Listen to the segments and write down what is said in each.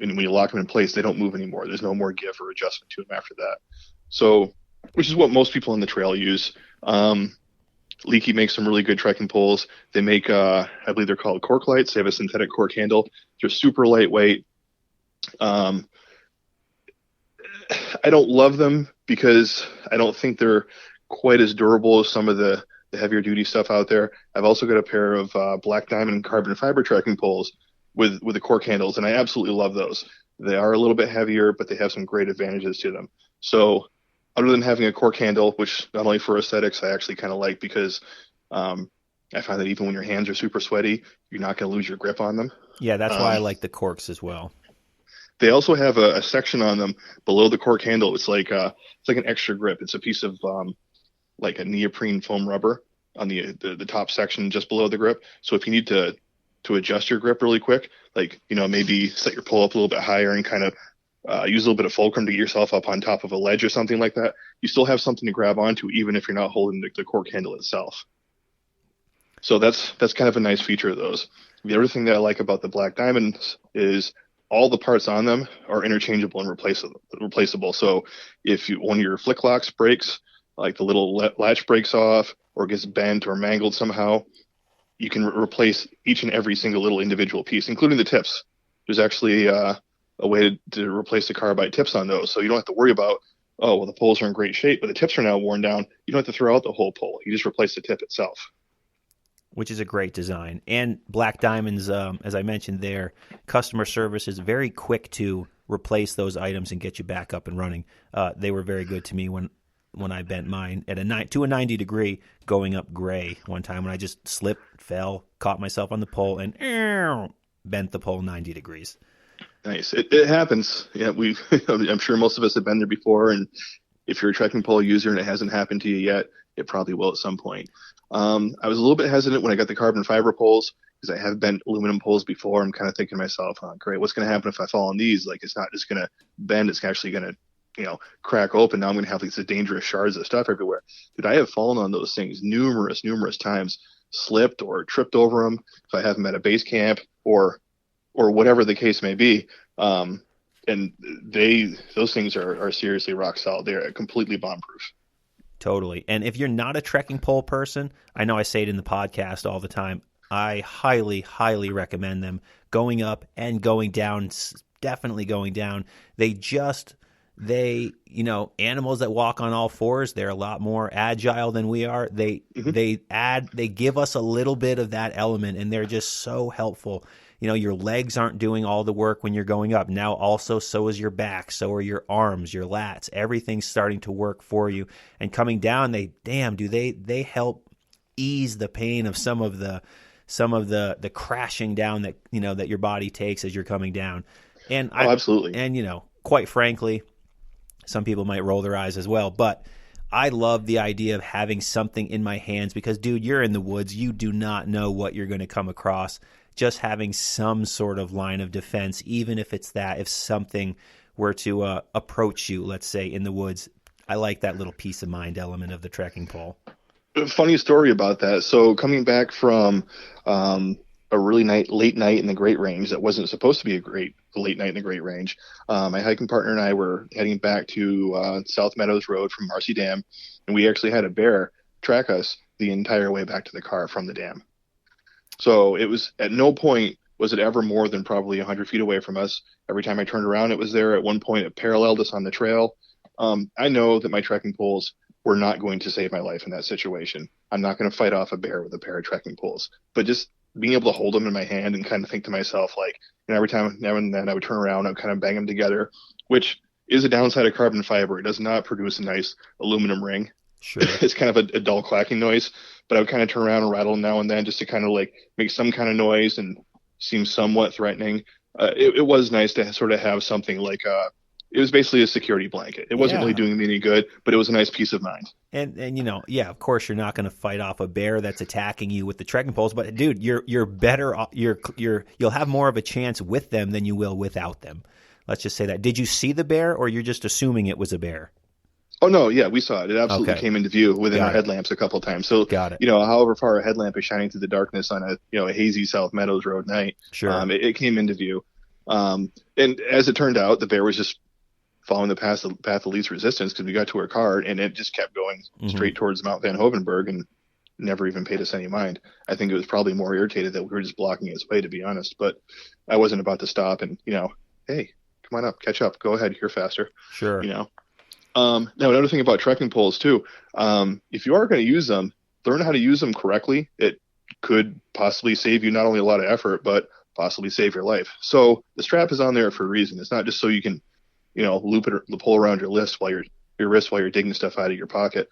and when you lock them in place, they don't move anymore. There's no more give or adjustment to them after that. So, which is what most people on the trail use. Leaky makes some really good trekking poles. They make, I believe they're called cork lights. They have a synthetic cork handle. They're super lightweight. I don't love them because I don't think they're quite as durable as some of the heavier duty stuff out there. I've also got a pair of Black Diamond carbon fiber trekking poles with the cork handles, and I absolutely love those. They are a little bit heavier, but they have some great advantages to them. So other than having a cork handle, which not only for aesthetics, I actually kind of like because I find that even when your hands are super sweaty, you're not going to lose your grip on them. Yeah, that's why I like the corks as well. They also have a section on them below the cork handle. It's like an extra grip. It's a piece of like a neoprene foam rubber on the top section just below the grip. So if you need to adjust your grip really quick, like, maybe set your pull up a little bit higher and kind of use a little bit of fulcrum to get yourself up on top of a ledge or something like that, you still have something to grab onto even if you're not holding the cork handle itself. So that's kind of a nice feature of those. The other thing that I like about the Black Diamonds is all the parts on them are interchangeable and replaceable. So if one of your flick locks breaks, like the little latch breaks off or gets bent or mangled somehow, you can replace each and every single little individual piece, including the tips. There's actually a way to replace the carbide tips on those. So you don't have to worry about, oh, well, the poles are in great shape, but the tips are now worn down. You don't have to throw out the whole pole. You just replace the tip itself. Which is a great design. And Black Diamonds, as I mentioned there, customer service is very quick to replace those items and get you back up and running. They were very good to me when I bent mine at to a 90 degree going up gray one time when I just slipped, fell, caught myself on the pole, and bent the pole 90 degrees. Nice. It happens. Yeah, I'm sure most of us have been there before, and if you're a trekking pole user and it hasn't happened to you yet, it probably will at some point. I was a little bit hesitant when I got the carbon fiber poles because I have bent aluminum poles before. I'm kind of thinking to myself, oh, great, what's going to happen if I fall on these? Like, it's not just going to bend, it's actually going to, crack open. Now I'm going to have these dangerous shards of stuff everywhere. Dude, I have fallen on those things numerous times, slipped or tripped over them if I have them at a base camp or whatever the case may be. And those things are seriously rock solid. They're completely bomb-proof. Totally. And if you're not a trekking pole person, I know I say it in the podcast all the time, I highly, highly recommend them. Going up and going down, definitely going down. Animals that walk on all fours, they're a lot more agile than we are. They give us a little bit of that element, and they're just so helpful. Your legs aren't doing all the work when you're going up. Now also, so is your back, so are your arms, your lats. Everything's starting to work for you. And coming down, they help ease the pain of some of the crashing down that your body takes as you're coming down. And absolutely. And quite frankly, some people might roll their eyes as well, but I love the idea of having something in my hands because, dude, you're in the woods. You do not know what you're going to come across. Just having some sort of line of defense, even if it's if something were to approach you, let's say, in the woods, I like that little peace of mind element of the trekking pole. Funny story about that. So coming back from a really late night in the Great Range that wasn't supposed to be a late night in the Great Range, my hiking partner and I were heading back to South Meadows Road from Marcy Dam, and we actually had a bear track us the entire way back to the car from the dam. So it was at no point was it ever more than probably 100 feet away from us. Every time I turned around, it was there. At one point, it paralleled us on the trail. I know that my trekking poles were not going to save my life in that situation. I'm not going to fight off a bear with a pair of trekking poles. But just being able to hold them in my hand and kind of think to myself, like, every time now and then I would turn around, I would kind of bang them together, which is a downside of carbon fiber. It does not produce a nice aluminum ring. Sure. It's kind of a dull clacking noise, but I would kind of turn around and rattle them now and then just to kind of like make some kind of noise and seem somewhat threatening. It was nice to sort of have something like it was basically a security blanket. It wasn't really doing me any good, but it was a nice peace of mind. And of course you're not going to fight off a bear that's attacking you with the trekking poles, but dude, you're better. You'll have more of a chance with them than you will without them. Let's just say that. Did you see the bear, or you're just assuming it was a bear? Oh, no, yeah, we saw it. It absolutely came into view within our headlamps a couple of times. So, however far a headlamp is shining through the darkness on a hazy South Meadows Road night, sure. It came into view. And as it turned out, the bear was just following the path of least resistance because we got to our car and it just kept going Hmm. straight towards Mount Van Hovenberg and never even paid us any mind. I think it was probably more irritated that we were just blocking its way, to be honest. But I wasn't about to stop and, hey, come on up, catch up, go ahead, you're faster, Sure. you know. Now, another thing about trekking poles too, if you are going to use them, learn how to use them correctly. It could possibly save you not only a lot of effort, but possibly save your life. So the strap is on there for a reason. It's not just so you can, loop it or the pole around your wrist while you're digging stuff out of your pocket.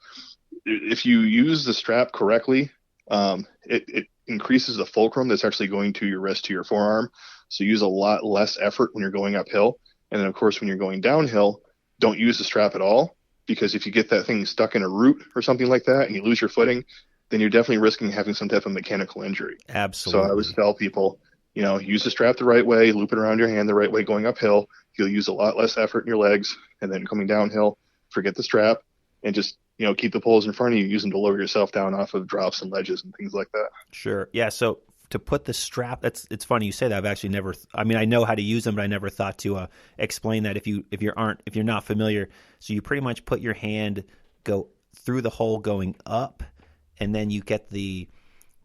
If you use the strap correctly, it increases the fulcrum that's actually going to your wrist to your forearm. So you use a lot less effort when you're going uphill. And then, of course, when you're going downhill, don't use the strap at all because if you get that thing stuck in a root or something like that and you lose your footing, then you're definitely risking having some type of mechanical injury. So I always Absolutely. tell people, use the strap the right way, loop it around your hand the right way going uphill. You'll use a lot less effort in your legs. And then coming downhill, forget the strap and just, keep the poles in front of you. Use them to lower yourself down off of drops and ledges and things like that. Sure. Yeah. So to put the strap, it's funny you say that. I've actually never. I mean, I know how to use them, but I never thought to explain that if you're not familiar. So you pretty much put your hand go through the hole going up, and then you get the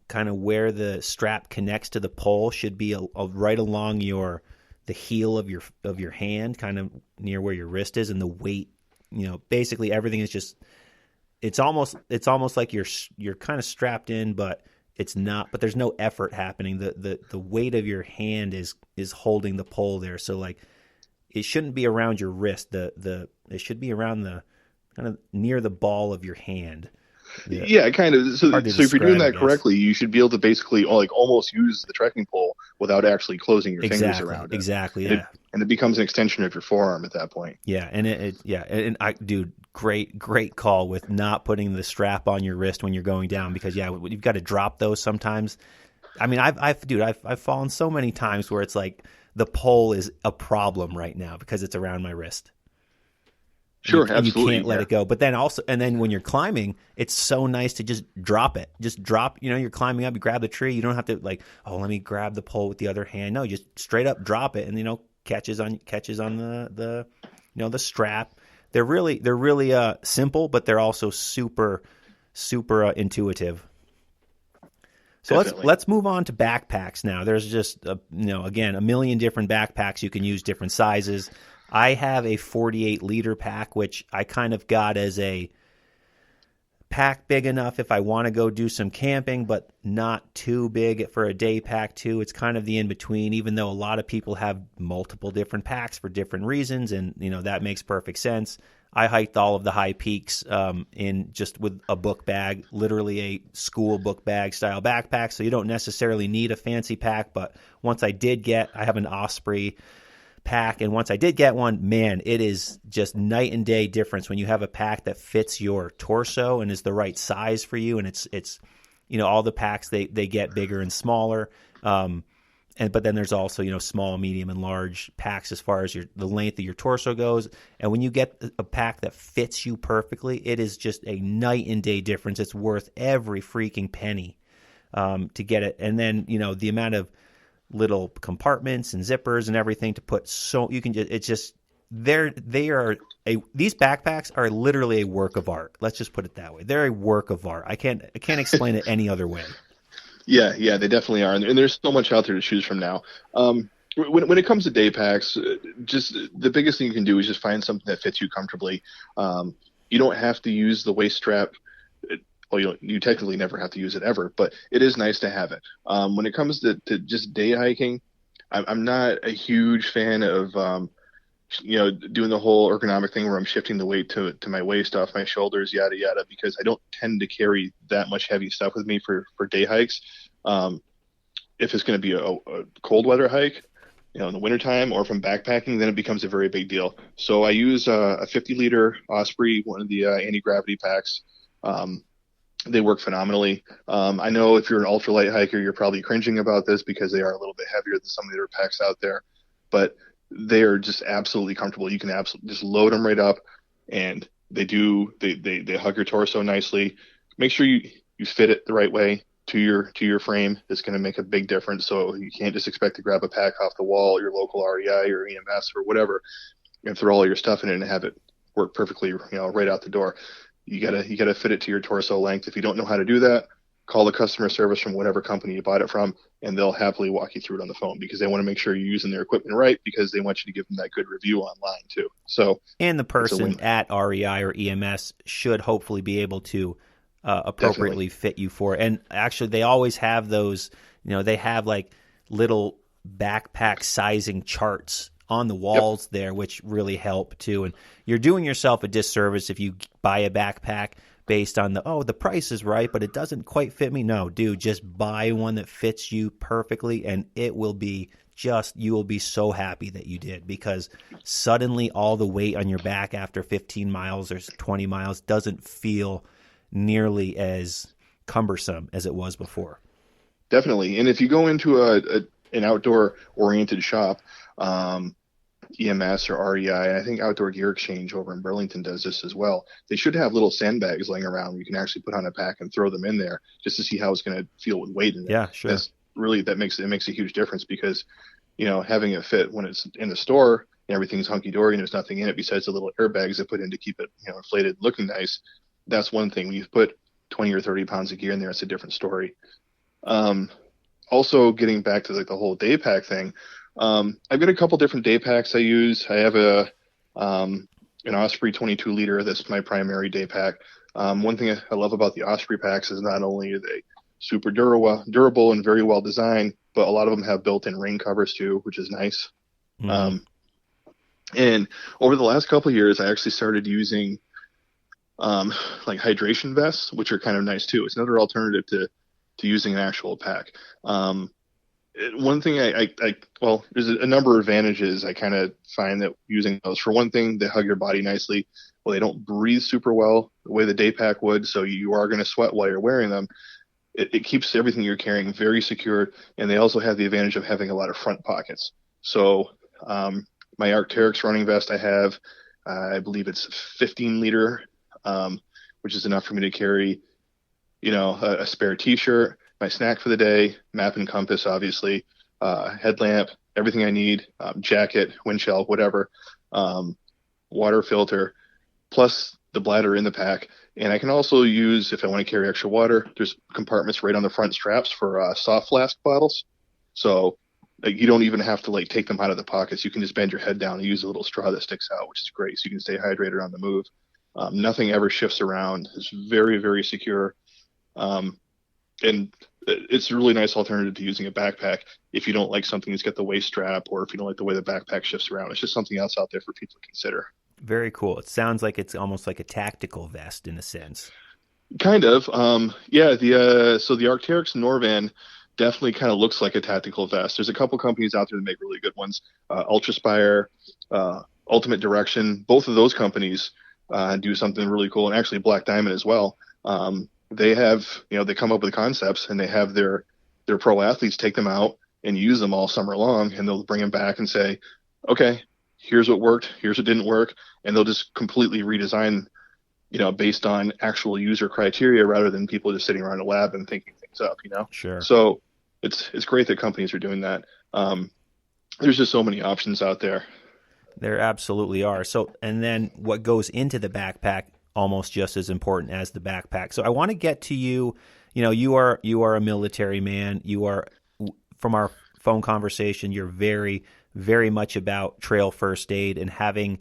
kind of where the strap connects to the pole should be right along the heel of your hand, kind of near where your wrist is, and the weight. Basically everything is just it's almost like you're kind of strapped in, but it's not. But there's no effort happening. The weight of your hand is holding the pole there. So like it shouldn't be around your wrist. The it should be around the kind of near the ball of your hand. Yeah, Yeah, kind of. So, hard to so if you're doing describe, I that guess. correctly, you should be able to basically like almost use the trekking pole without actually closing your fingers Exactly. around it, Exactly. and it Yeah. and it becomes an extension of your forearm at that point. Yeah, and yeah, and I, dude, great call with not putting the strap on your wrist when you're going down because yeah, you've got to drop those sometimes. I mean, I've fallen so many times where it's like the pole is a problem right now because it's around my wrist. Sure, And you can't absolutely. let Yeah, it go. But then when you're climbing, it's so nice to just drop it. Just drop, you're climbing up, you grab the tree. You don't have to like, oh, let me grab the pole with the other hand. No, just straight up drop it and catches on the strap. They're really simple, but they're also super intuitive. So let's definitely. let's move on to backpacks now. There's just again a million different backpacks you can use, different sizes. I have a 48-liter pack, which I kind of got as a pack big enough if I want to go do some camping, but not too big for a day pack too. It's kind of the in between, even though a lot of people have multiple different packs for different reasons, and that makes perfect sense. I hiked all of the high peaks in just with a book bag, literally a school book bag style backpack. So you don't necessarily need a fancy pack. But I have an Osprey pack, and once I did get one, man, it is just night and day difference when you have a pack that fits your torso and is the right size for you. And it's all the packs they get bigger and smaller. But then there's also small, medium, and large packs as far as the length of your torso goes. And when you get a pack that fits you perfectly, it is just a night and day difference. It's worth every freaking penny to get it. And then the amount of little compartments and zippers and everything to put, so you can just it's just these backpacks are literally a work of art. Let's just put it that way. They're a work of art. I can't explain it any other way. Yeah, they definitely are, and there's so much out there to choose from now. When it comes to day packs, just the biggest thing you can do is just find something that fits you comfortably. You don't have to use the waist strap. Well, you technically never have to use it ever, but it is nice to have it. When it comes to just day hiking, I'm not a huge fan of doing the whole ergonomic thing where I'm shifting the weight to my waist off my shoulders, yada yada, because I don't tend to carry that much heavy stuff with me for day hikes. Um, if it's going to be a cold weather hike, in the wintertime or from backpacking, then it becomes a very big deal. So I use a 50-liter Osprey, one of the anti-gravity packs. Um, they work phenomenally. I know if you're an ultralight hiker, you're probably cringing about this because they are a little bit heavier than some of the other packs out there, but they are just absolutely comfortable. You can absolutely just load them right up, and they hug your torso nicely. Make sure you fit it the right way. to your frame is going to make a big difference. So you can't just expect to grab a pack off the wall, your local REI or EMS or whatever, and throw all your stuff in it and have it work perfectly, right out the door. You gotta fit it to your torso length. If you don't know how to do that, call the customer service from whatever company you bought it from, and they'll happily walk you through it on the phone because they want to make sure you're using their equipment right because they want you to give them that good review online too. So And the it's a person win. at REI or EMS should hopefully be able to Definitely. appropriately fit you for it. And actually, they always have those. They have like little backpack sizing charts on the Yep. walls there, which really help too. And you're doing yourself a disservice if you buy a backpack based on the price is right, but it doesn't quite fit me. No, dude, just buy one that fits you perfectly, and it will be you will be so happy that you did, because suddenly all the weight on your back after 15 miles or 20 miles doesn't feel nearly as cumbersome as it was before. Definitely. And if you go into an outdoor oriented shop, um, EMS or REI, and I think Outdoor Gear Exchange over in Burlington does this as well. They should have little sandbags laying around where you can actually put on a pack and throw them in there just to see how it's going to feel with weight in it. Yeah, sure. That makes a huge difference because having it fit when it's in the store and everything's hunky dory and there's nothing in it besides the little airbags they put in to keep it inflated, looking nice. That's one thing. When you put 20 or 30 pounds of gear in there, it's a different story. Um, Also, getting back to like the whole day pack thing, I've got a couple different day packs I use. I have an Osprey 22 liter. That's my primary day pack. One thing I love about the Osprey packs is not only are they super durable and very well designed, but a lot of them have built-in rain covers too, which is nice. Mm-hmm. Um, and over the last couple of years, I actually started using like hydration vests, which are kind of nice too. It's another alternative to using an actual pack. Um, One thing well, there's a number of advantages I kind of find that using those. For one thing, they hug your body nicely. Well, they don't breathe super well the way the day pack would, so you are going to sweat while you're wearing them. It keeps everything you're carrying very secure, and they also have the advantage of having a lot of front pockets. So my Arc'teryx running vest I have, I believe it's 15 liter, which is enough for me to carry, a spare T-shirt, my snack for the day, map and compass, obviously, headlamp, everything I need, jacket, wind shell, whatever, water filter, plus the bladder in the pack. And I can also use, if I want to carry extra water, there's compartments right on the front straps for soft flask bottles. So like, you don't even have to like take them out of the pockets. You can just bend your head down and use a little straw that sticks out, which is great. So you can stay hydrated on the move. Nothing ever shifts around. It's very, very secure. Um, and it's a really nice alternative to using a backpack if you don't like something that's got the waist strap, or if you don't like the way the backpack shifts around. It's just something else out there for people to consider. Very cool. It sounds like it's almost like a tactical vest in a sense. Kind of. Yeah, the Arc'teryx Norvan definitely kind of looks like a tactical vest. There's a couple companies out there that make really good ones. Ultraspire, Ultimate Direction, both of those companies do something really cool, and actually Black Diamond as well. They have, they come up with concepts, and they have their pro athletes take them out and use them all summer long, and they'll bring them back and say, okay, here's what worked, here's what didn't work, and they'll just completely redesign, based on actual user criteria rather than people just sitting around a lab and thinking things up. Sure. So it's great that companies are doing that. There's just so many options out there. There absolutely are. So, and then what goes into the backpack almost just as important as the backpack. So I want to get to you. You are a military man. You are, from our phone conversation, you're very, very much about trail first aid and having,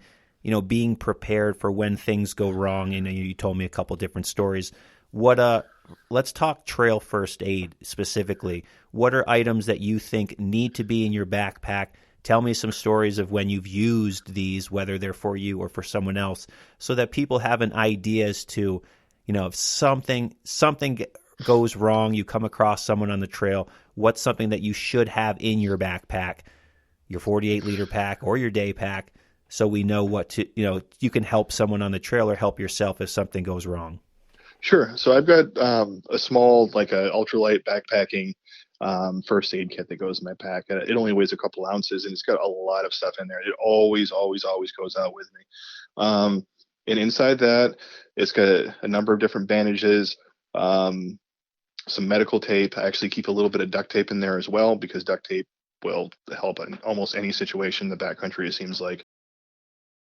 being prepared for when things go wrong. And you told me a couple different stories. Let's talk trail first aid specifically. What are items that you think need to be in your backpack? Tell me some stories of when you've used these, whether they're for you or for someone else, so that people have an idea as to, if something goes wrong, you come across someone on the trail, what's something that you should have in your backpack, your 48-liter pack or your day pack, so we know what to, you can help someone on the trail or help yourself if something goes wrong. Sure. So I've got a small, like a ultralight backpacking first aid kit that goes in my pack. It only weighs a couple ounces, and it's got a lot of stuff in there. It always, always, always goes out with me. And inside that, it's got a number of different bandages, some medical tape. I actually keep a little bit of duct tape in there as well because duct tape will help in almost any situation the backcountry, it seems like.